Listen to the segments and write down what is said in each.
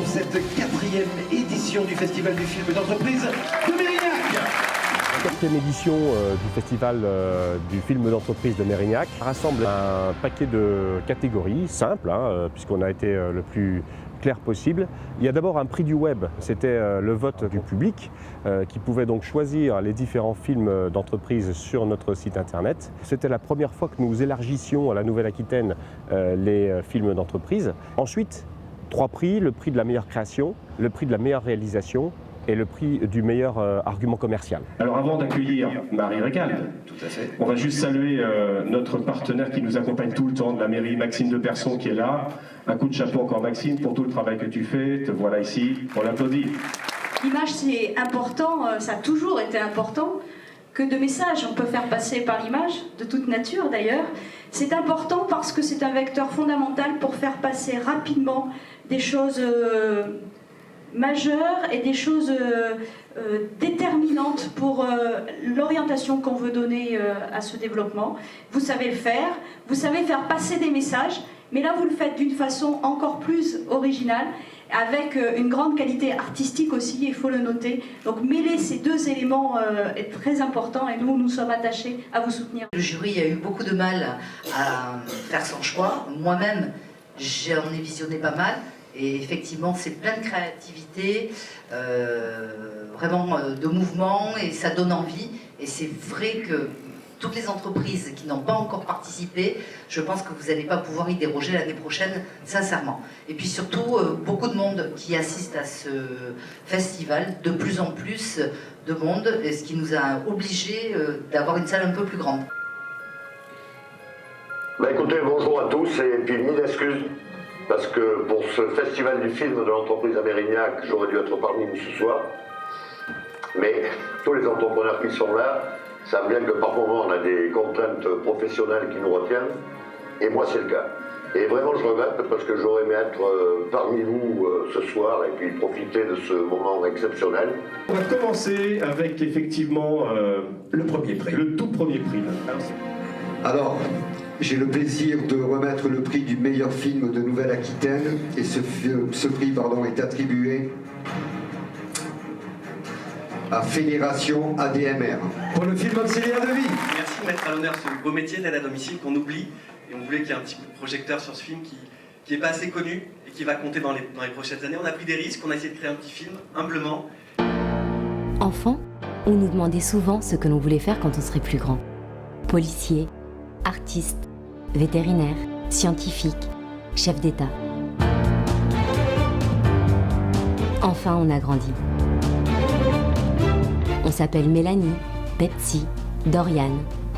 cette 4e édition du Festival du film d'entreprise de Mérignac. La 4e édition du Festival du film d'entreprise de Mérignac rassemble un paquet de catégories simples, puisqu'on a été le plus clair possible. Il y a d'abord un prix du web, c'était le vote du public qui pouvait donc choisir les différents films d'entreprise sur notre site internet. C'était la première fois que nous élargissions à la Nouvelle-Aquitaine les films d'entreprise. Ensuite, 3 prix, le prix de la meilleure création, le prix de la meilleure réalisation et le prix du meilleur argument commercial. Alors avant d'accueillir Marie Récalde, on va juste saluer notre partenaire qui nous accompagne tout le temps de la mairie, Maxime de Persson qui est là. Un coup de chapeau encore Maxime pour tout le travail que tu fais, te voilà ici, on l'applaudit. L'image c'est important, ça a toujours été important, que de messages on peut faire passer par l'image, de toute nature d'ailleurs. C'est important parce que c'est un vecteur fondamental pour faire passer rapidement des choses majeures et des choses déterminantes pour l'orientation qu'on veut donner à ce développement. Vous savez le faire, vous savez faire passer des messages, mais là vous le faites d'une façon encore plus originale, avec une grande qualité artistique aussi, il faut le noter. Donc mêler ces deux éléments est très important et nous sommes attachés à vous soutenir. Le jury a eu beaucoup de mal à faire son choix. Moi-même, j'en ai visionné pas mal. Et effectivement, c'est plein de créativité, vraiment de mouvement, et ça donne envie. Et c'est vrai que toutes les entreprises qui n'ont pas encore participé, je pense que vous n'allez pas pouvoir y déroger l'année prochaine, sincèrement. Et puis surtout, beaucoup de monde qui assiste à ce festival, de plus en plus de monde, ce qui nous a obligés d'avoir une salle un peu plus grande. Bah écoutez, bonjour à tous et puis mille excuses. Parce que pour ce festival du film de l'entreprise à Mérignac, j'aurais dû être parmi vous ce soir. Mais tous les entrepreneurs qui sont là savent bien que par moment on a des contraintes professionnelles qui nous retiennent. Et moi c'est le cas. Et vraiment je regrette parce que j'aurais aimé être parmi vous ce soir et puis profiter de ce moment exceptionnel. On va commencer avec effectivement le premier prix, le tout premier prix. Alors, j'ai le plaisir de remettre le prix du meilleur film de Nouvelle-Aquitaine et ce prix est attribué à Fédération ADMR. Pour le film Auxiliaire de vie. Merci de mettre à l'honneur ce beau métier d'aide à domicile qu'on oublie. Et on voulait qu'il y ait un petit coup de projecteur sur ce film qui n'est pas assez connu et qui va compter dans les prochaines années. On a pris des risques, on a essayé de créer un petit film, humblement. Enfant, on nous demandait souvent ce que l'on voulait faire quand on serait plus grand. Policier, artiste, vétérinaire, scientifique, chef d'État. Enfin, on a grandi. On s'appelle Mélanie, Pepsi, Dorian,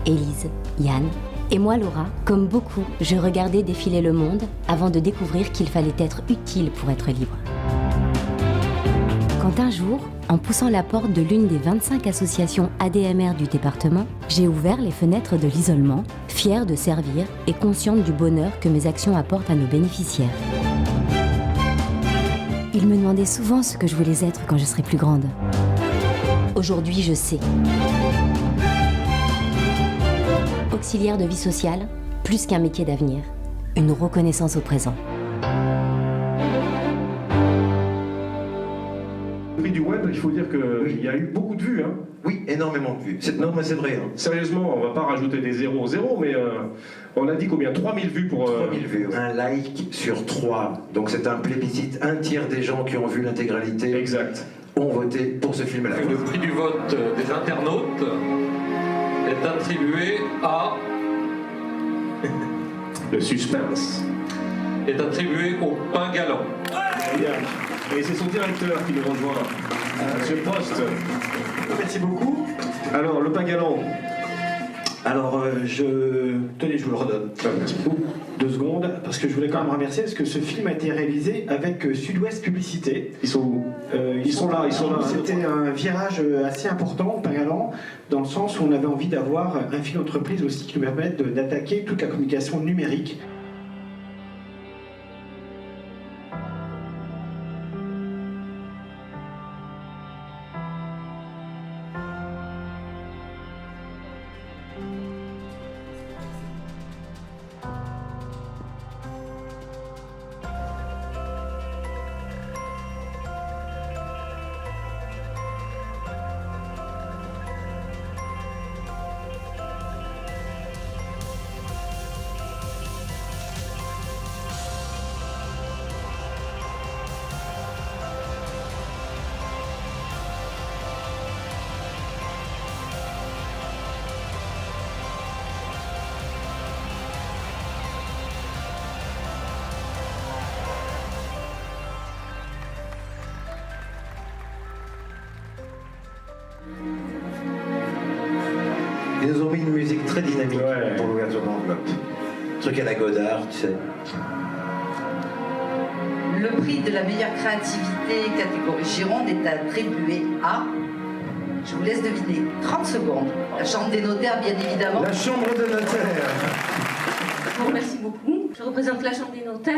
Élise, Yann. Et moi, Laura, comme beaucoup, je regardais défiler le monde avant de découvrir qu'il fallait être utile pour être libre. Quand un jour, en poussant la porte de l'une des 25 associations ADMR du département, j'ai ouvert les fenêtres de l'isolement, fière de servir et consciente du bonheur que mes actions apportent à nos bénéficiaires. Ils me demandaient souvent ce que je voulais être quand je serai plus grande. Aujourd'hui, je sais. Auxiliaire de vie sociale, plus qu'un métier d'avenir, une reconnaissance au présent. Le prix du web, il faut dire qu'il y a eu beaucoup de vues. Hein. Oui, énormément de vues. Non, mais c'est vrai. Hein. Sérieusement, on ne va pas rajouter des 0 mais on a dit combien 3000 vues pour... 3000 vues. Un like sur 3. Donc c'est un plébiscite. Un tiers des gens qui ont vu l'intégralité ont voté pour ce film-là. Le prix du vote des internautes est attribué à... Le suspense. Est attribué au pain galant. Et c'est son directeur qui nous rejoint à ce poste. Merci beaucoup. Alors, le pain galant. Alors, tenez, je vous le redonne. Merci beaucoup. 2 secondes, parce que je voulais quand même remercier, parce que ce film a été réalisé avec Sud-Ouest Publicité. Ils sont où ils sont là. C'était un virage assez important au pain galant, dans le sens où on avait envie d'avoir un film d'entreprise aussi qui nous permette d'attaquer toute la communication numérique. mis une musique très dynamique pour l'ouverture de l'enveloppe. Truc à la Godard, tu sais. Le prix de la meilleure créativité catégorie Gironde est attribué à, je vous laisse deviner, 30 secondes. La Chambre des notaires, bien évidemment. La Chambre des notaires. Je vous remercie beaucoup. Je représente la Chambre des notaires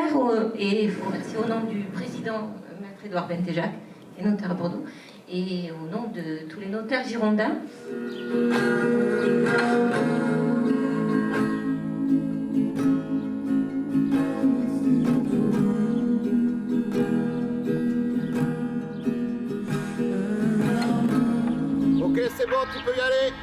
et je vous remercie au nom du président, Maître Édouard Bentéjac, qui est notaire à Bordeaux, et au nom de tous les notaires girondins. Ok, c'est bon, tu peux y aller.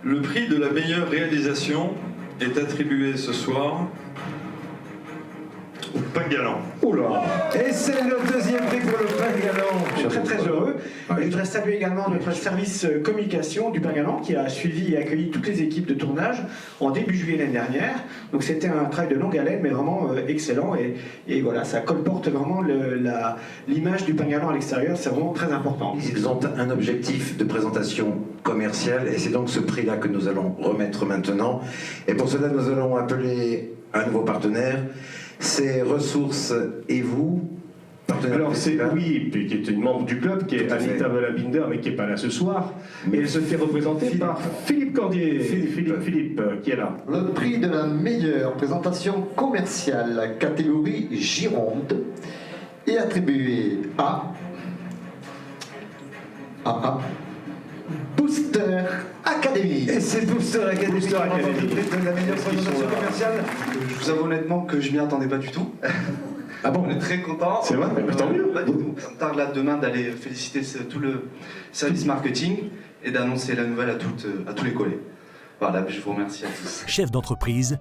Le prix de la meilleure réalisation est attribué ce soir au Pain Galant. Oula! Et c'est le deuxième prix pour le Pain Galant. Je suis très très heureux. Et je voudrais saluer également notre service communication du Pain Galant qui a suivi et accueilli toutes les équipes de tournage en début juillet l'année dernière. Donc c'était un travail de longue haleine mais vraiment excellent et voilà, ça colporte vraiment l'image du Pain Galant à l'extérieur, c'est vraiment très important. Ils ont un objectif de présentation commerciale et c'est donc ce prix-là que nous allons remettre maintenant. Et pour cela, nous allons appeler un nouveau partenaire. C'est Ressources et vous, partenaire. Alors c'est oui, qui est une membre du club, qui est Anita Valabinder, mais qui n'est pas là ce soir. Et elle se fait représenter par Philippe Cordier. Philippe, qui est là. Le prix de la meilleure présentation commerciale catégorie Gironde est attribué à Booster Academy. Et c'est Booster Academy qui remporte le prix de la meilleure présentation commerciale. Je vous avoue honnêtement que je m'y attendais pas du tout. Ah bon? On est très contents. C'est vrai? Tant mieux. Pas du tout. Ça me tarde là demain d'aller féliciter tout le service marketing et d'annoncer la nouvelle à tous les collègues. Voilà, je vous remercie à tous. Chef d'entreprise,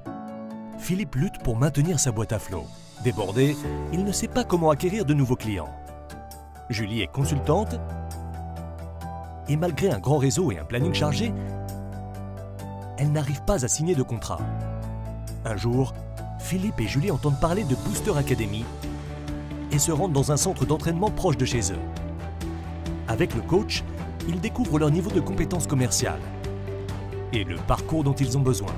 Philippe lutte pour maintenir sa boîte à flot. Débordé, il ne sait pas comment acquérir de nouveaux clients. Julie est consultante et malgré un grand réseau et un planning chargé, elle n'arrive pas à signer de contrat. Un jour, Philippe et Julie entendent parler de Booster Academy et se rendent dans un centre d'entraînement proche de chez eux. Avec le coach, ils découvrent leur niveau de compétences commerciales et le parcours dont ils ont besoin.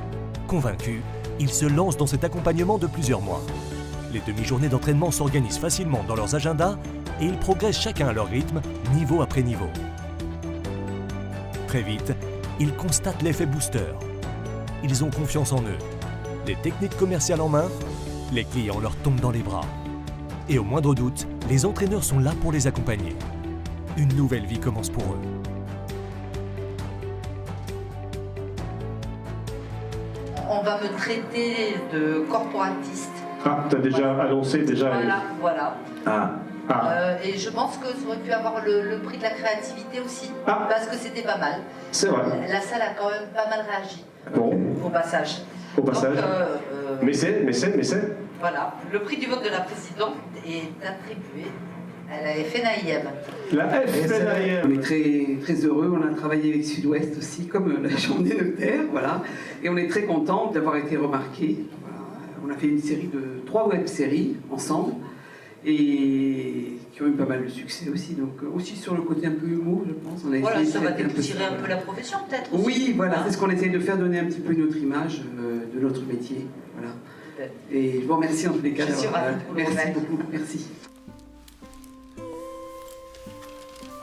Convaincus, ils se lancent dans cet accompagnement de plusieurs mois. Les demi-journées d'entraînement s'organisent facilement dans leurs agendas et ils progressent chacun à leur rythme, niveau après niveau. Très vite, ils constatent l'effet booster. Ils ont confiance en eux. Les techniques commerciales en main, les clients leur tombent dans les bras. Et au moindre doute, les entraîneurs sont là pour les accompagner. Une nouvelle vie commence pour eux. On va me traiter de corporatiste. Ah, t'as déjà annoncé déjà. Voilà. Ah. Et je pense que ça aurait pu avoir le prix de la créativité aussi, parce que c'était pas mal. C'est vrai. La salle a quand même pas mal réagi au passage. Au passage. Donc, mais c'est. Voilà. Le prix du vote de la présidente est attribué à la FNAIM. La FNAIM. On est très, très heureux, on a travaillé avec Sud-Ouest aussi, comme la Chambre des notaires, voilà. Et on est très content d'avoir été remarqués. Voilà. On a fait une série de 3 web-séries ensemble, et qui ont eu pas mal de succès aussi. Donc aussi sur le côté un peu humour, je pense. On a voilà, essayé ça de va faire dépoussiérer un peu la profession peut-être aussi. Oui, voilà, c'est ce qu'on essaie de faire, donner un petit peu notre image de notre métier. Voilà. Et je vous remercie en tous les cas. Je suis ravie de vous le merci remettre. beaucoup, merci.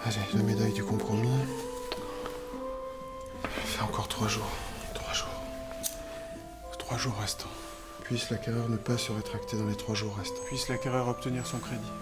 Allez, la médaille du compromis. Ça fait encore 3 jours. 3 jours. 3 jours restants. Puisse l'acquéreur ne pas se rétracter dans les 3 jours restants. Puisse l'acquéreur obtenir son crédit.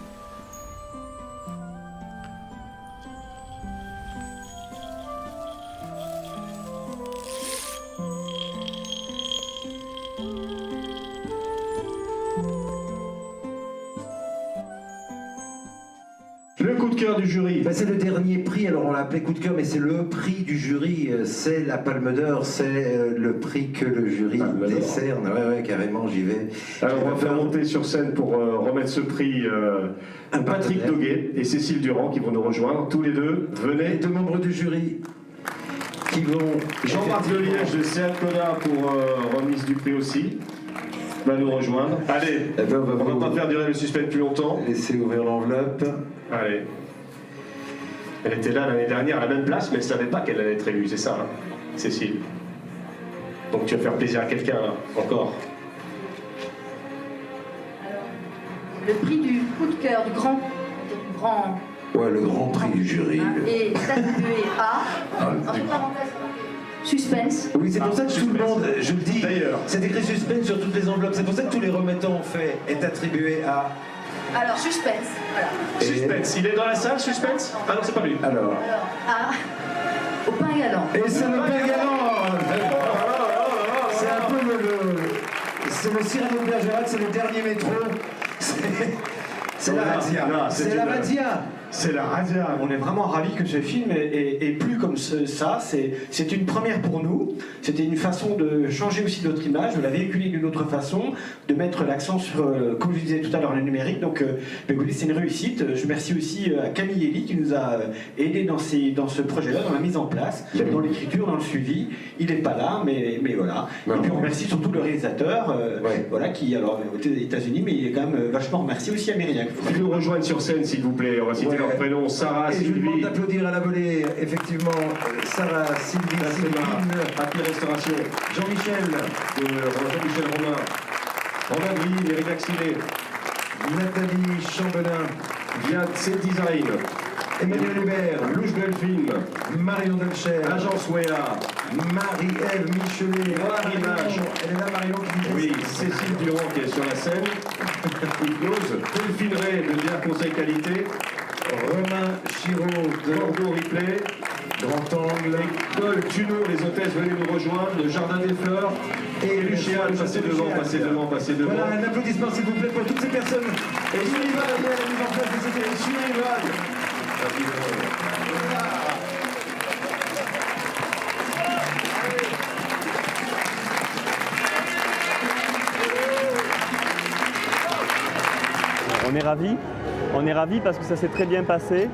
Le coup de cœur du jury. C'est le dernier prix, alors on l'a appelé coup de cœur, mais c'est le prix du jury, c'est la Palme d'Or, c'est le prix que le jury décerne. Ouais, carrément, j'y vais. Alors on va faire monter sur scène pour remettre ce prix Patrick Doguet et Cécile Durand qui vont nous rejoindre. Tous les deux, venez. Les deux membres du jury qui vont... Jean-Marc Deliège de Céat-Coda pour remise du prix aussi va nous rejoindre. Allez, on va pas faire durer le suspense plus longtemps. Laissez ouvrir l'enveloppe. Allez. Elle était là l'année dernière à la même place, mais elle ne savait pas qu'elle allait être élue, c'est ça, hein, Cécile. Donc tu vas faire plaisir à quelqu'un, là, encore. Le prix du coup de cœur, du grand... Ouais, le grand prix du jury. Et attribué à... Suspense. Oui, c'est pour ça que tout le monde, je le dis, c'est écrit suspense sur toutes les enveloppes. C'est pour ça que tous les remettants ont fait est attribué à... Alors, suspense, voilà. Suspense, il est dans la salle, suspense? Ah non, c'est pas lui. Alors au pain galant. Et c'est le pain galant. C'est un peu c'est le Cyrano de Bergerac, c'est le dernier métro. C'est la razzia. C'est la razzia. C'est la razzia. On est vraiment ravis que ce film ait plu comme ça. C'est une première pour nous. C'était une façon de changer aussi notre image, de la véhiculer d'une autre façon, de mettre l'accent sur, comme je disais tout à l'heure, le numérique. Donc, c'est une réussite. Je remercie aussi à Camille Elie qui nous a aidés dans ce projet-là, dans la mise en place, dans l'écriture, dans le suivi. Il n'est pas là, mais voilà. Et puis on remercie surtout le réalisateur, voilà, qui alors aux États-Unis, mais il est quand même vachement remercié aussi à Mérignac. Qui nous rejoignent sur scène, s'il vous plaît. On va citer leur prénom, Sarah, Sylvie. Sylvie. Je vous demande d'applaudir à la volée, effectivement, Sarah, Sylvie, Papier Restauration. Jean-Michel Romain. Romain Gris, Eric Maxinet. Nathalie Chambelin. Viad Design. Emmanuel Hubert. Louche Belfilm. Marion Delcher. Agence Wea. Marie-Ève Michelet. Marie-Mage. Elle est là, Marion, qui dit. Oui, Cécile Durand qui est sur la scène. Hypnose. Delphine Ray de Bière Conseil Qualité. Romain Chiraud de Bordeaux Replay. Grand Angle. École Tuno, les hôtesses, venez nous rejoindre. Le Jardin des Fleurs. Et Luchéal, passez devant, passez devant, passez devant. Voilà, un applaudissement s'il vous plaît pour toutes ces personnes. Et Sullivan à la mise en place de cette émission. On est ravis parce que ça s'est très bien passé.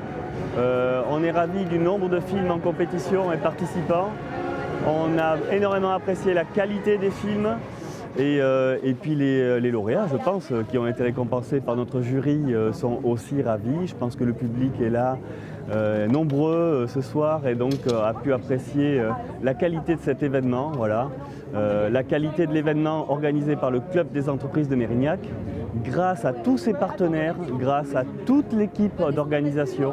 On est ravis du nombre de films en compétition et participants. On a énormément apprécié la qualité des films et puis les lauréats, je pense, qui ont été récompensés par notre jury sont aussi ravis. Je pense que le public est là nombreux ce soir et donc a pu apprécier la qualité de cet événement. Voilà. La qualité de l'événement organisé par le Club des entreprises de Mérignac, grâce à tous ses partenaires, grâce à toute l'équipe d'organisation.